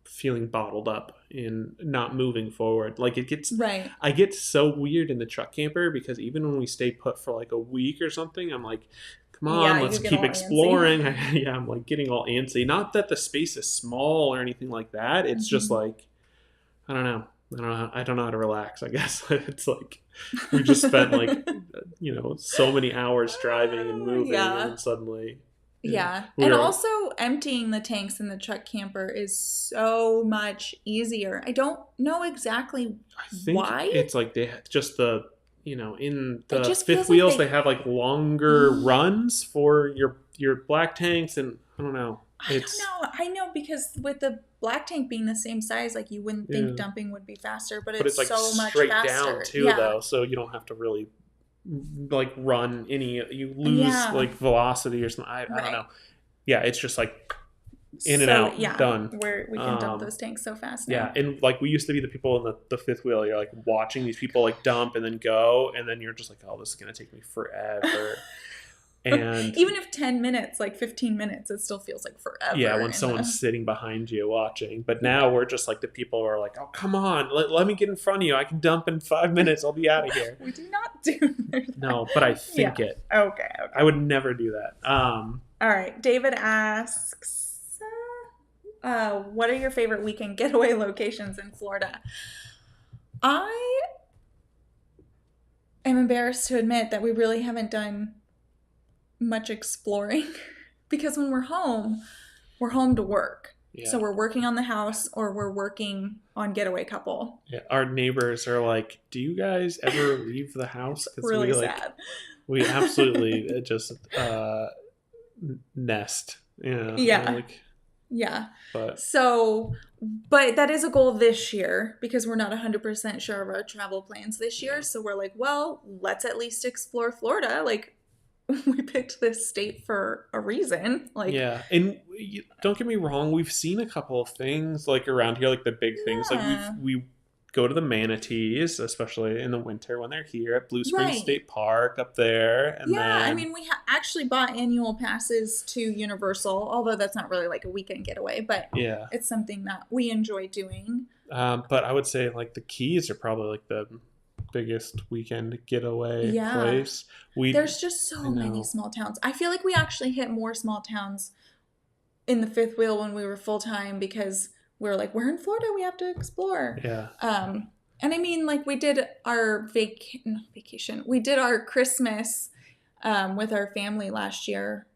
A: feeling bottled up in not moving forward. Like it gets
B: Right.
A: I get so weird in the truck camper because even when we stay put for like a week or something, I'm like, come on, let's keep exploring. I'm like getting all antsy. Not that the space is small or anything like that. It's just like, I don't know how to relax, I guess. It's like we just spent like so many hours driving and moving, and suddenly
B: and also emptying the tanks in the truck camper is so much easier. I don't know exactly why.
A: It's like they just the in the
B: just
A: fifth
B: feels
A: wheels
B: like
A: they have like longer runs for your black tanks, and I don't know.
B: I know because with the black tank being the same size, like you wouldn't think dumping would be faster, but it's
A: like
B: so much
A: straight
B: faster.
A: down too, though, so you don't have to really like run any. You lose like velocity or something. I don't know. Yeah, it's just like in and out, done.
B: Where we can dump those tanks so fast now.
A: Yeah, and like we used to be the people in the fifth wheel. You're like watching these people like dump and then go, and then you're just like, oh, this is gonna take me forever. And
B: even if 10 minutes, like 15 minutes, it still feels like forever.
A: Yeah, when someone's sitting behind you watching. But now we're just like the people who are like, oh, come on, let me get in front of you. I can dump in 5 minutes. I'll be out of here.
B: We do not do that.
A: No, but I think it.
B: Okay.
A: I would never do that.
B: All right. David asks, what are your favorite weekend getaway locations in Florida? I am embarrassed to admit that we really haven't done much exploring because when we're home to work. Yeah. So we're working on the house or we're working on Getaway Couple.
A: Yeah, our neighbors are like, do you guys ever leave the house?
B: Really sad.
A: We absolutely just nest.
B: Yeah. But that is a goal this year because we're not 100% sure of our travel plans this year. So we're like, well, let's at least explore Florida. Like, we picked this state for a reason. Like, yeah,
A: and don't get me wrong, we've seen a couple of things like around here, like the big things. Like go to the manatees, especially in the winter when they're here at Blue Springs
B: Right.
A: State Park up there. And
B: Yeah, I
A: then,
B: mean, we actually bought annual passes to Universal, although that's not really like a weekend getaway, but
A: yeah.
B: it's something that we enjoy doing.
A: But I would say like the Keys are probably like the biggest weekend getaway
B: Yeah.
A: place.
B: There's just
A: I
B: so many
A: know.
B: small towns. I feel like we actually hit more small towns in the fifth wheel when we were full time because we were like, we're in Florida, we have to explore.
A: Yeah.
B: And I mean, like we did our vacation. We did our Christmas with our family last year.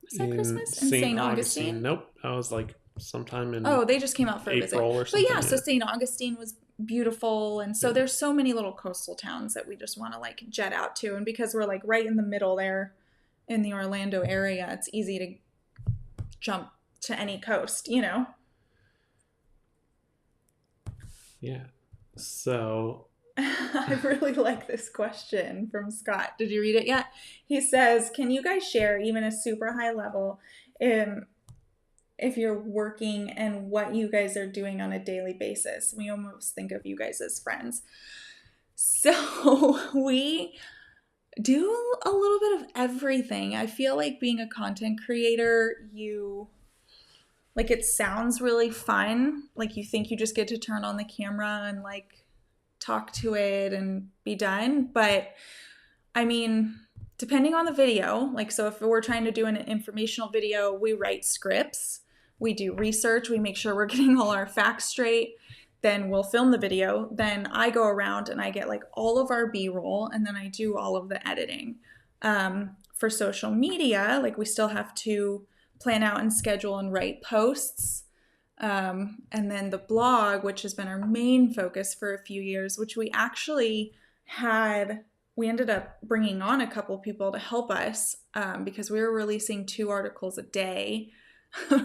B: Was that Christmas? In St. Augustine?
A: Nope. I was like sometime in
B: Oh, they just came out for a visit.
A: April or something.
B: But yeah, so St. Augustine was beautiful. And so there's so many little coastal towns that we just want to like jet out to. And because we're like right in the middle there in the Orlando area, it's easy to jump to any coast, you know?
A: Yeah. So
B: I really like this question from Scott. Did you read it yet? He says, can you guys share even a super high level if you're working and what you guys are doing on a daily basis? We almost think of you guys as friends. So we do a little bit of everything. I feel like being a content creator, like it sounds really fun. Like you think you just get to turn on the camera and like talk to it and be done. But I mean, depending on the video, like so if we're trying to do an informational video, we write scripts, we do research, we make sure we're getting all our facts straight. Then we'll film the video. Then I go around and I get like all of our B-roll and then I do all of the editing. For social media, like we still have to plan out and schedule and write posts. And then the blog, which has been our main focus for a few years, which we actually we ended up bringing on a couple people to help us because we were releasing 2 articles a day,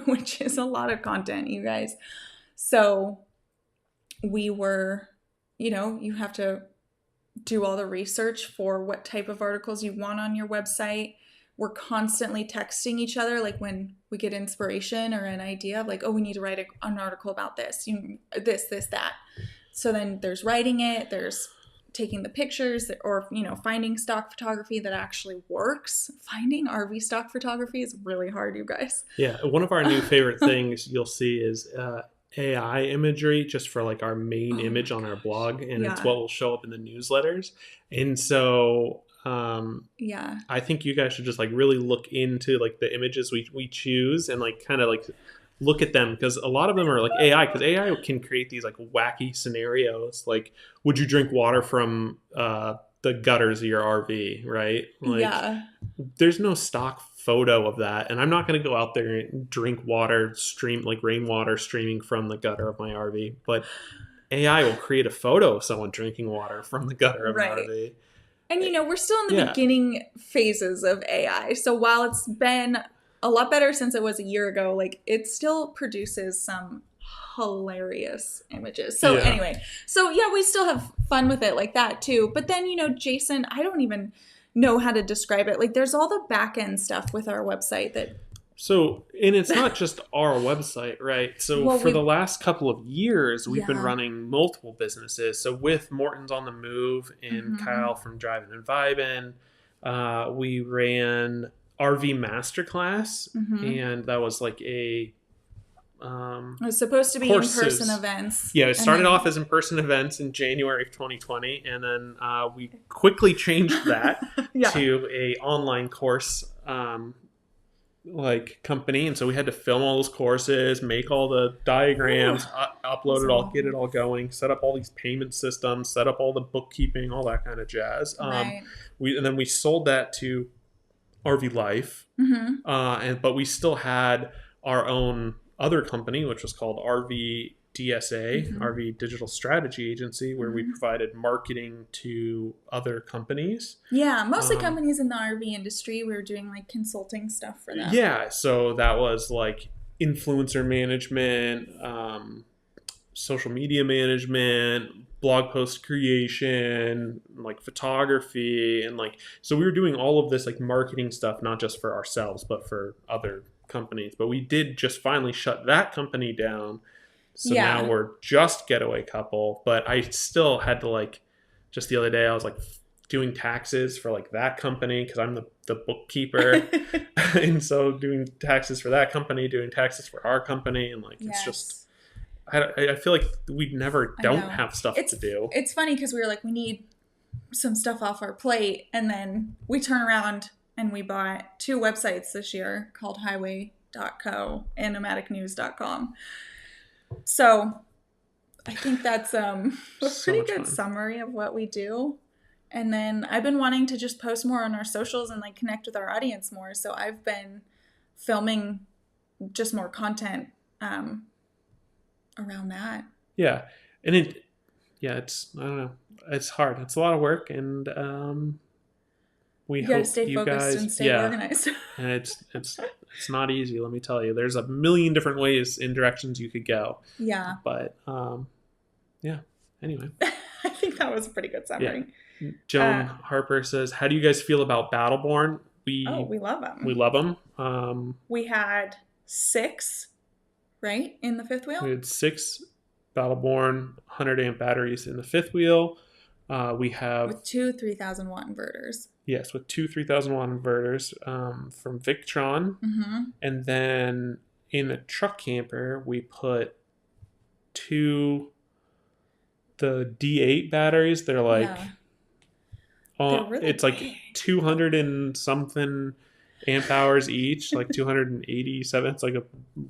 B: which is a lot of content, you guys. So we were, you have to do all the research for what type of articles you want on your website. We're constantly texting each other, like when we get inspiration or an idea of like, oh, we need to write an article about this, that. So then there's writing it, there's taking the pictures or, finding stock photography that actually works. Finding RV stock photography is really hard, you guys.
A: Yeah. One of our new favorite things you'll see is AI imagery just for like our main image on our blog. And it's what will show up in the newsletters. And so I think you guys should just like really look into like the images we choose and like kind of like look at them because a lot of them are like AI because AI can create these like wacky scenarios. Like, would you drink water from the gutters of your RV, right? Like, there's no stock photo of that, and I'm not going to go out there and drink water, like rainwater streaming from the gutter of my RV. But AI will create a photo of someone drinking water from the gutter of an RV.
B: And we're still in the beginning phases of AI. So while it's been a lot better since it was a year ago, like it still produces some hilarious images. So anyway, we still have fun with it like that too. But then, Jason, I don't even know how to describe it. Like there's all the back end stuff with our website that.
A: So, and it's not just our website, right? So for the last couple of years, we've been running multiple businesses. So with Morton's on the Move and Kyle from Driving and Vibin', we ran RV Masterclass, and that was like a
B: it was supposed to be in-person events.
A: Yeah, it started off as in-person events in January of 2020, and then we quickly changed that to a online course like company, and so we had to film all those courses, make all the diagrams, upload it all, get it all going, set up all these payment systems, set up all the bookkeeping, all that kind of jazz. And then we sold that to RV Life, but we still had our own other company, which was called RV DSA, RV Digital Strategy Agency, where we provided marketing to other companies.
B: Yeah, mostly companies in the RV industry. We were doing like consulting stuff for them.
A: Yeah, so that was like influencer management, social media management, blog post creation, like photography, and like so we were doing all of this like marketing stuff, not just for ourselves, but for other companies. But we did just finally shut that company down So now we're just Getaway couple, but I still had to like, just the other day, I was like doing taxes for like that company because I'm the bookkeeper. And so doing taxes for that company, doing taxes for our company. And like, it's just, I feel like we never don't have stuff to do.
B: It's funny because we were like, we need some stuff off our plate. And then we turn around and we bought 2 websites this year called highway.co and nomadicnews.com. So I think that's a pretty good summary of what we do. And then I've been wanting to just post more on our socials and like connect with our audience more. So I've been filming just more content around that.
A: Yeah. And it's, I don't know, it's hard. It's a lot of work, and we hope
B: stay focused
A: guys
B: and stay organized.
A: And it's not easy, let me tell you. There's a million different ways in directions you could go.
B: Yeah.
A: But anyway.
B: I think that was a pretty good summary.
A: Yeah. Joan Harper says, how do you guys feel about Battleborn? We
B: love them.
A: We love them.
B: We had 6, right, in the fifth wheel?
A: We had 6 Battleborn 100 amp batteries in the fifth wheel. We have...
B: With 2 3,000 watt inverters.
A: Yes, with 2 3,000 watt inverters from Victron.
B: Mm-hmm.
A: And then in the truck camper, we put 2... the D8 batteries. They're like...
B: They're really
A: it's
B: big.
A: like 200 and something amp hours each, like 287. It's like a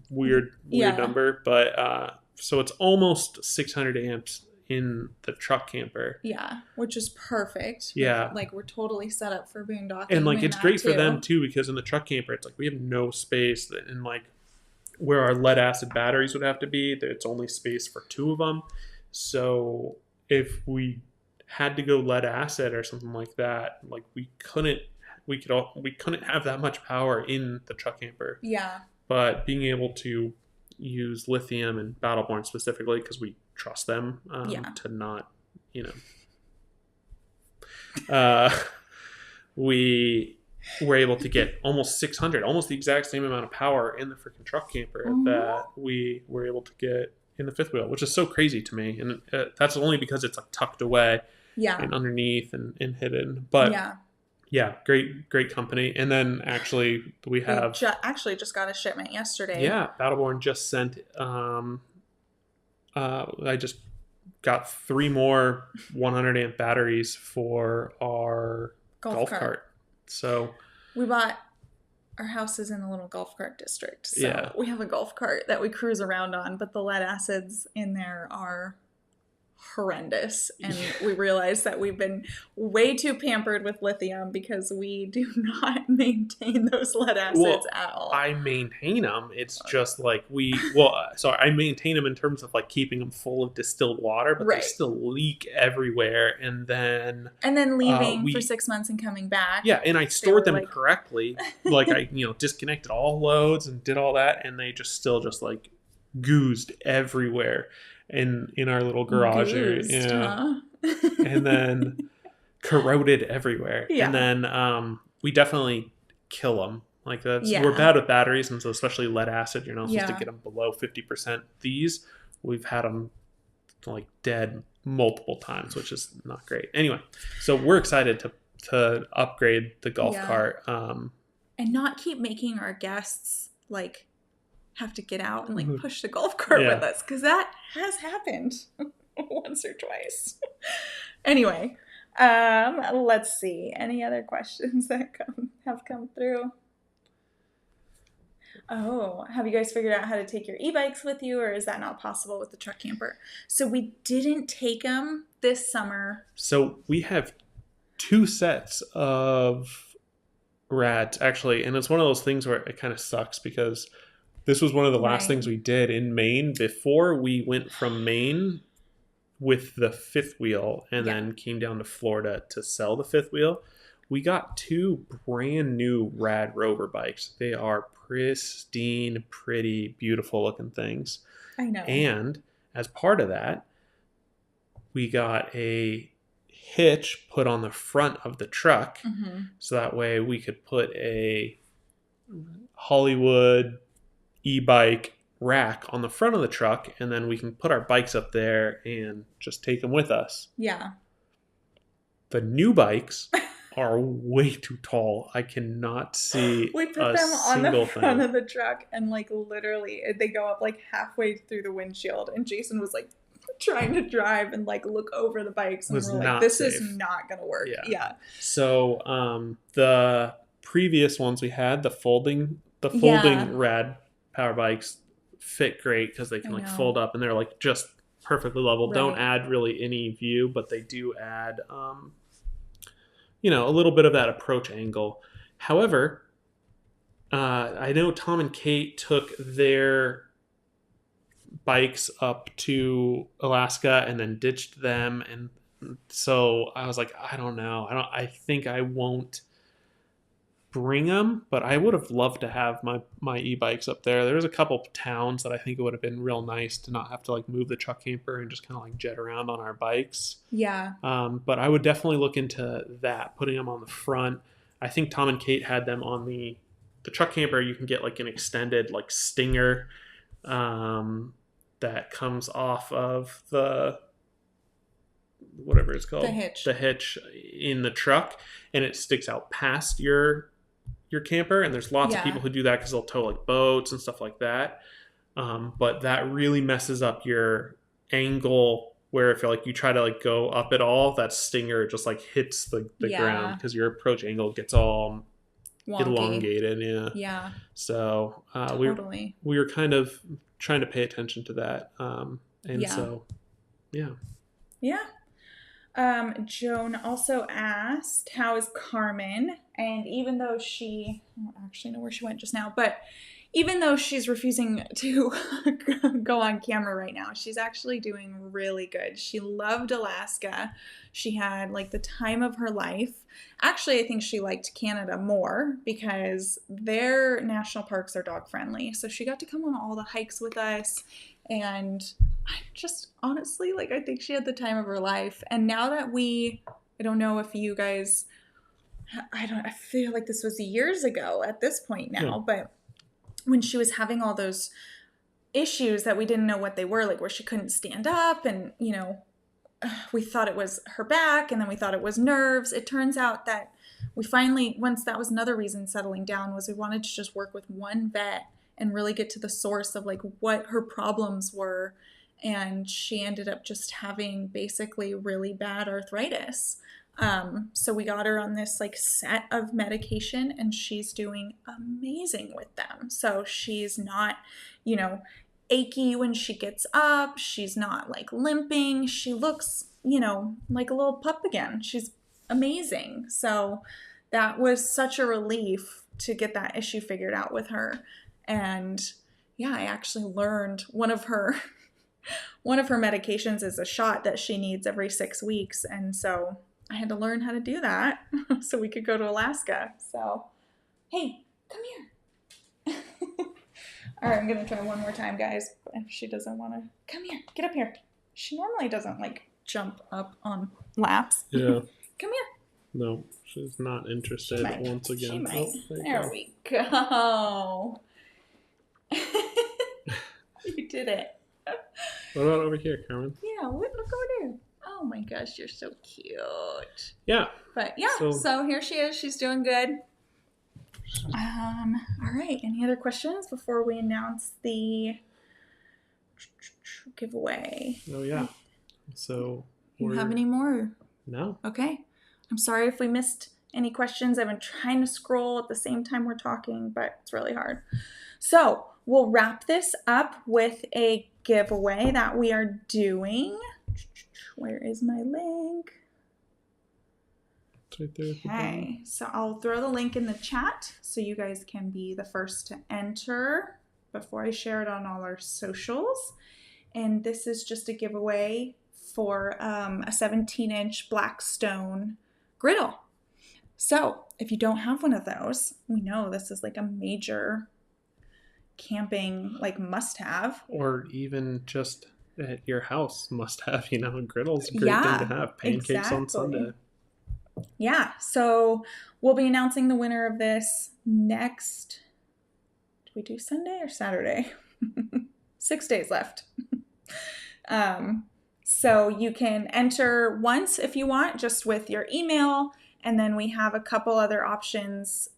A: weird number, but so it's almost 600 amps in the truck camper.
B: Yeah, which is perfect.
A: Yeah,
B: like we're totally set up for boondocking.
A: And like it's great for them too, because in the truck camper, it's like we have no space, and like where our lead acid batteries would have to be, it's only space for 2 of them. So if we had to go lead acid or something like that, like we couldn't have that much power in the truck camper.
B: Yeah.
A: But being able to use lithium and Battleborn specifically, because we trust them to not, we were able to get almost 600, almost the exact same amount of power in the freaking truck camper that we were able to get in the fifth wheel, which is so crazy to me. And that's only because it's like tucked away and underneath and hidden. But great company. And then actually we have...
B: actually just got a shipment yesterday.
A: Yeah, Battleborn just sent... I just got 3 more 100 amp batteries for our golf cart. So...
B: We bought... Our house is in a little golf cart district. So we have a golf cart that we cruise around on, but the lead acids in there are horrendous. And we realized that we've been way too pampered with lithium because we do not maintain those lead acids at all.
A: I maintain them. It's just like I maintain them in terms of like keeping them full of distilled water, but they still leak everywhere. And then
B: leaving for 6 months and coming back.
A: Yeah, and I stored them correctly. Like I, disconnected all loads and did all that, and they still like goozed everywhere in our little garage area. And then corroded everywhere. And then we definitely kill them. Like we're bad with batteries, and so especially lead acid, you're not supposed to get them below 50%. These we've had them like dead multiple times, which is not great. Anyway, so we're excited to upgrade the golf cart and
B: not keep making our guests like have to get out and like push the golf cart with us, because that has happened once or twice. Anyway, let's see, any other questions that have come through? Have you guys figured out how to take your e-bikes with you, or is that not possible with the truck camper? So we didn't take them this summer. So
A: we have 2 sets of rads actually, and it's one of those things where it kind of sucks because this was one of the last things we did in Maine before we went from Maine with the fifth wheel and then came down to Florida to sell the fifth wheel. We got 2 brand new rad Rover bikes. They are pristine, pretty, beautiful looking things.
B: I know.
A: And as part of that, we got a hitch put on the front of the truck. So that way we could put a Hollywood e-bike rack on the front of the truck, and then we can put our bikes up there and just take them with us.
B: Yeah.
A: The new bikes are way too tall. I cannot see
B: We put
A: a
B: them on the
A: single
B: front
A: thing.
B: of the truck, and like literally they go up like halfway through the windshield, and Jason was like trying to drive and like look over the bikes, and
A: Was
B: we're like,
A: not
B: this
A: safe.
B: is not gonna work. Yeah.
A: So the previous ones we had, the folding
B: Yeah.
A: rad power bikes fit great because they can
B: I
A: like
B: know.
A: fold up and they're like just perfectly level. Don't
B: Right.
A: add really any view, but they do add a little bit of that approach angle. However, I know Tom and Kate took their bikes up to Alaska and then ditched them, and so I was like, I don't know. I think I won't bring them, but I would have loved to have my e-bikes up there. There's a couple towns that I think it would have been real nice to not have to like move the truck camper and just kind of like jet around on our bikes.
B: Yeah.
A: But I would definitely look into that, putting them on the front. I think Tom and Kate had them on the truck camper. You can get like an extended like stinger that comes off of the whatever it's called,
B: The
A: hitch in the truck, and it sticks out past your camper. And there's lots of people who do that because they'll tow like boats and stuff like that. But that really messes up your angle, where if you try to like go up at all, that stinger just like hits the ground because your approach angle gets all
B: Wonky.
A: elongated.
B: Yeah.
A: So
B: Totally.
A: we were kind of trying to pay attention to that. So yeah.
B: Joan also asked, how is Carmen? And even though I don't actually know where she went just now, but even though she's refusing to go on camera right now, she's actually doing really good. She loved Alaska. She had like the time of her life. Actually, I think she liked Canada more because their national parks are dog friendly. So she got to come on all the hikes with us. And I just honestly, like, I think she had the time of her life. And now that I don't know if you guys, I feel like this was years ago at this point now, but when she was having all those issues that we didn't know what they were, like where she couldn't stand up and, we thought it was her back and then we thought it was nerves. It turns out that we finally, once that was another reason settling down, was we wanted to just work with one vet and really get to the source of like what her problems were. And she ended up just having basically really bad arthritis. So we got her on this like set of medication and she's doing amazing with them. So she's not, achy when she gets up. She's not like limping. She looks, like a little pup again. She's amazing. So that was such a relief to get that issue figured out with her. And yeah, I actually learned one of her medications is a shot that she needs every 6 weeks. And so I had to learn how to do that so we could go to Alaska. So, hey, come here. All right, I'm going to try one more time, guys. If she doesn't want to, come here, get up here. She normally doesn't like jump up on laps.
A: Yeah.
B: Come here.
A: No, she's not interested once again.
B: She might.
A: Oh,
B: there we go. You did it.
A: What about over here, Carmen?
B: Yeah, look over there. Oh my gosh, you're so cute.
A: Yeah.
B: But yeah, so here she is. She's doing good. All right. Any other questions before we announce the giveaway?
A: Oh yeah. So
B: you have any more?
A: No.
B: Okay. I'm sorry if we missed any questions. I've been trying to scroll at the same time we're talking, but it's really hard. So we'll wrap this up with a giveaway that we are doing. Where is my link?
A: It's right there.
B: Okay, so I'll throw the link in the chat so you guys can be the first to enter before I share it on all our socials. And this is just a giveaway for a 17-inch Blackstone griddle. So if you don't have one of those, we know this is like a major camping like must-have.
A: Or even just at your house must-have, a griddle's a great thing to have. Pancakes on Sunday.
B: Yeah, so we'll be announcing the winner of this next. Do we do Sunday or Saturday? 6 days left. So you can enter once if you want, just with your email. And then we have a couple other options.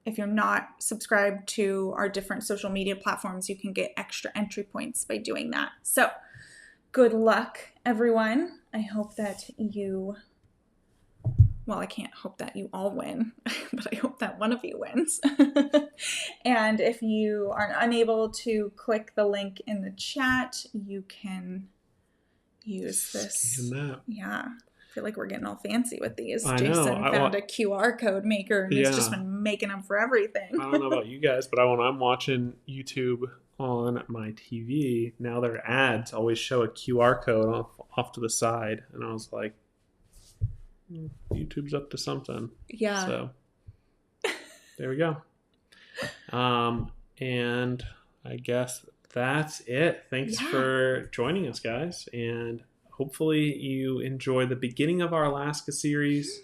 B: If you're not subscribed to our different social media platforms, you can get extra entry points by doing that. So good luck, everyone. I hope that you, well, I can't hope that you all win, but I hope that one of you wins. And if you are unable to click the link in the chat, you can use this. Yeah. I feel like we're getting all fancy with these. Jason found a QR code maker and he's just been making them for everything.
A: I don't know about you guys, but when I'm watching YouTube on my TV, now their ads always show a QR code off to the side. And I was like, YouTube's up to something.
B: Yeah.
A: So there we go. And I guess that's it. Thanks for joining us, guys. And hopefully you enjoy the beginning of our Alaska series.